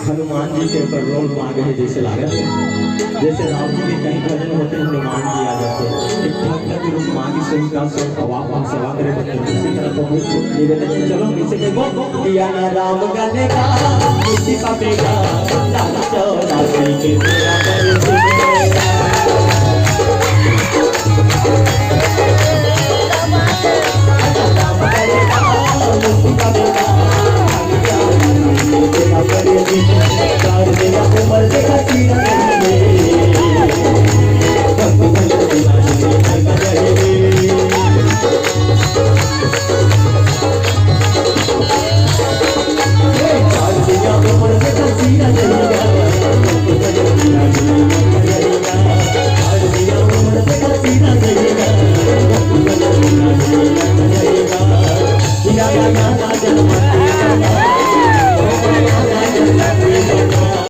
हनुमान जी के ऊपर रोल मांगे हैं जैसे लागे, जैसे राम जी के कई भजन होते हैं हनुमान जी आ जाते हैं, एक भक्त के रूप मांगी से उनका सब अवाप हम सेवा करें बच्चे इसी तरह तो निवेदन है। चलो इसे कहो किया ना राम गाने का खुशी पापेगा लाल चौरासी के तेरा कर